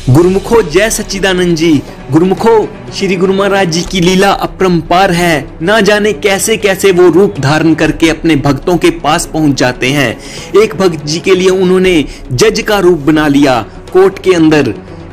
गुरुमुखो जय सच्चिदानंद जी। गुरुमुखो श्री गुरु महाराज जी की लीला अपरंपार है। ना जाने कैसे कैसे वो रूप धारण करके अपने भक्तों के पास पहुंच जाते हैं। एक भक्त जी के लिए उन्होंने जज का रूप बना लिया कोर्ट के अंदर।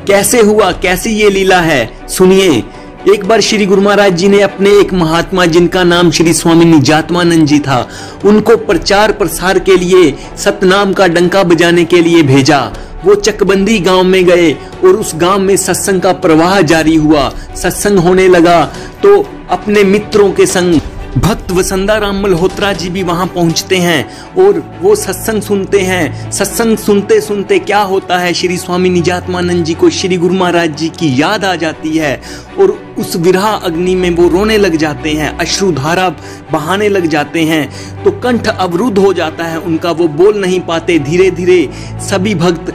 कैसे हुआ, कैसी ये लीला है, सुनिए। एक बार श्री गुरु महाराज जी ने अपने एक महात्मा जिनका नाम श्री स्वामी निजात्मानंद जी था, उनको प्रचार प्रसार के लिए सतनाम का डंका बजाने के लिए भेजा। वो चकबंदी गांव में गए और उस गांव में सत्संग का प्रवाह जारी हुआ। सत्संग होने लगा तो अपने मित्रों के संग भक्त वसंताराम मल्होत्रा जी भी वहां पहुंचते हैं और वो सत्संग सुनते हैं। सत्संग सुनते सुनते क्या होता है, श्री स्वामी निजात्मानंद जी को श्री गुरु महाराज जी की याद आ जाती है और उस विरह अग्नि में वो रोने लग जाते हैं, अश्रुधारा बहाने लग जाते हैं। तो कंठ अवरुद्ध हो जाता है उनका, वो बोल नहीं पाते। धीरे धीरे सभी भक्त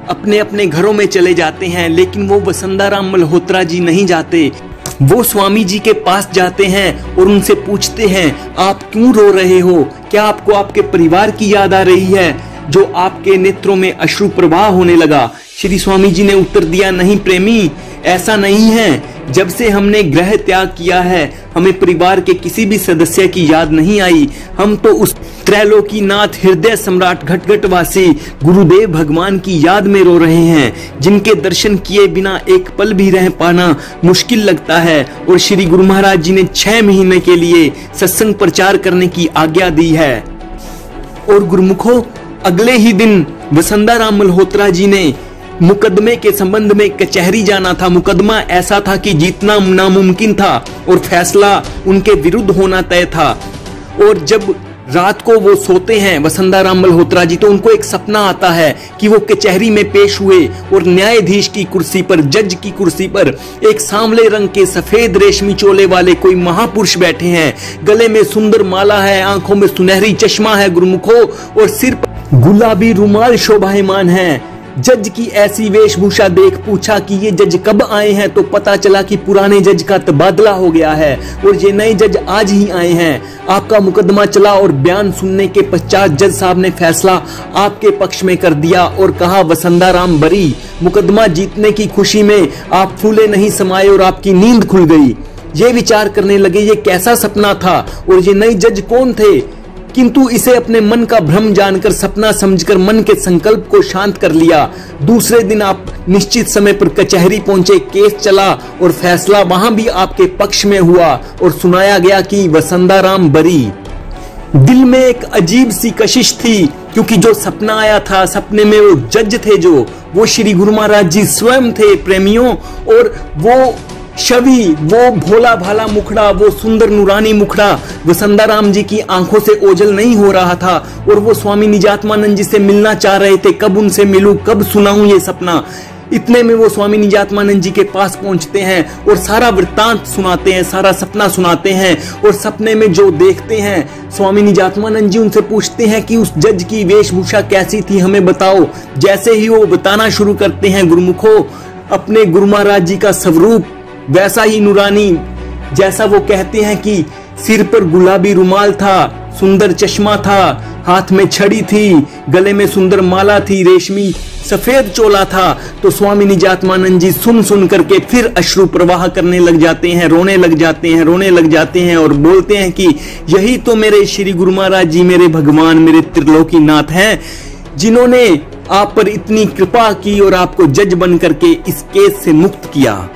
अपने अपने घरों में चले जाते हैं, लेकिन वो वसंताराम मल्होत्रा जी नहीं जाते। वो स्वामी जी के पास जाते हैं और उनसे पूछते हैं, आप क्यों रो रहे हो? क्या आपको आपके परिवार की याद आ रही है जो आपके नेत्रों में अश्रु प्रवाह होने लगा? श्री स्वामी जी ने उत्तर दिया, नहीं प्रेमी, ऐसा नहीं है। जब से हमने ग्रह त्याग किया है हमें परिवार के किसी भी सदस्य की याद नहीं आई। हम तो उस त्रैलोकीनाथ हृदय सम्राट घटघटवासी गुरुदेव भगवान की याद में रो रहे हैं, जिनके दर्शन किए बिना एक पल भी रह पाना मुश्किल लगता है। और श्री गुरु महाराज जी ने 6 महीने के लिए सत्संग प्रचार करने की आज्ञा दी है। और गुरुमुखो अगले ही दिन वसंताराम मल्होत्रा जी ने मुकदमे के संबंध में कचहरी जाना था। मुकदमा ऐसा था कि जीतना नामुमकिन था और फैसला उनके विरुद्ध होना तय था। और जब रात को वो सोते हैं वसंताराम मल्होत्रा जी, तो उनको एक सपना आता है कि वो कचहरी में पेश हुए और न्यायाधीश की कुर्सी पर, जज की कुर्सी पर एक सांवले रंग के सफेद रेशमी चोले वाले कोई महापुरुष बैठे हैं। गले में सुंदर माला है, आंखों में सुनहरी चश्मा है गुरुमुखो, और सिर पर गुलाबी रुमाल शोभायमान है। जज की ऐसी वेशभूषा देख पूछा कि ये जज कब आए हैं, तो पता चला कि पुराने जज का तबादला हो गया है और ये नए जज आज ही आए हैं। आपका मुकदमा चला और बयान सुनने के पश्चात जज साहब ने फैसला आपके पक्ष में कर दिया और कहा, वसंताराम बरी। मुकदमा जीतने की खुशी में आप फूले नहीं समाये और आपकी नींद खुल गई। ये विचार करने लगे ये कैसा सपना था और ये नए जज कौन थे, किंतु इसे अपने मन का भ्रम जानकर सपना समझकर मन के संकल्प को शांत कर लिया। दूसरे दिन आप निश्चित समय पर कचहरी पहुंचे, केस चला और फैसला वहां भी आपके पक्ष में हुआ और सुनाया गया कि वसंताराम बरी। दिल में एक अजीब सी कशिश थी, क्योंकि जो सपना आया था, सपने में वो जज थे जो वो श्री गुरु महाराज जी स्वयं थे प्रेमियों। और वो छवि, वो भोला भाला मुखड़ा, वो सुंदर नूरानी मुखड़ा वसंताराम जी की आंखों से ओझल नहीं हो रहा था और वो स्वामी निजात्मानंद जी से मिलना चाह रहे थे। कब उनसे मिलूं, कब सुनाऊं ये सपना। इतने में वो स्वामी निजात्मानंद जी के पास पहुंचते हैं और सारा वृत्तांत सुनाते हैं, सारा सपना सुनाते हैं। और सपने में जो देखते हैं, स्वामी निजात्मानंद जी उनसे पूछते हैं कि उस जज की वेशभूषा कैसी थी, हमें बताओ। जैसे ही वो बताना शुरू करते हैं गुरुमुखो, अपने गुरु महाराज जी का स्वरूप वैसा ही नूरानी, जैसा वो कहते हैं कि सिर पर गुलाबी रुमाल था, सुंदर चश्मा था, हाथ में छड़ी थी, गले में सुंदर माला थी, रेशमी सफेद चोला था। तो स्वामी निजात्मानंद जी सुन सुन करके फिर अश्रु प्रवाह करने लग जाते हैं, रोने लग जाते हैं, रोने लग जाते हैं और बोलते हैं कि यही तो मेरे श्री गुरु महाराज जी, मेरे भगवान, मेरे त्रिलोकीनाथ हैं, जिन्होंने आप पर इतनी कृपा की और आपको जज बन करके इस केस से मुक्त किया।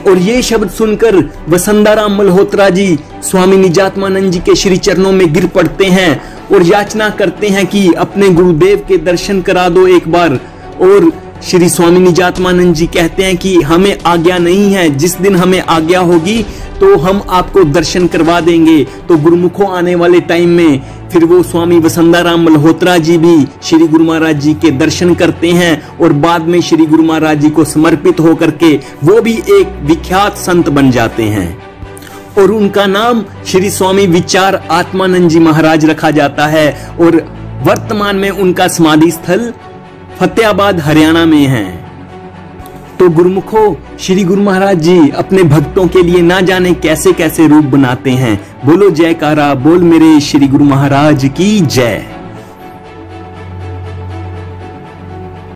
और ये शब्द सुनकर वसंताराम मल्होत्रा जी स्वामी निजात्मानंद जी के श्री चरणों में गिर पड़ते हैं और याचना करते हैं कि अपने गुरुदेव के दर्शन करा दो एक बार। और श्री स्वामी निजात्मानंद जी कहते हैं कि हमें आज्ञा नहीं है, जिस दिन हमें आज्ञा होगी तो हम आपको दर्शन करवा देंगे। तो गुरुमुखों आने वाले टाइम में फिर वो स्वामी वसंताराम मल्होत्रा जी भी श्री गुरु महाराज जी के दर्शन करते हैं और बाद में श्री गुरु महाराज जी को समर्पित होकर के वो भी एक विख्यात संत बन जाते हैं और उनका नाम श्री स्वामी विचार आत्मानंद जी महाराज रखा जाता है। और वर्तमान में उनका समाधि स्थल फतेहाबाद हरियाणा में है। तो गुरुमुखो श्री गुरु महाराज जी अपने भक्तों के लिए ना जाने कैसे कैसे रूप बनाते हैं। बोलो जयकारा, बोल मेरे श्री गुरु महाराज की जय।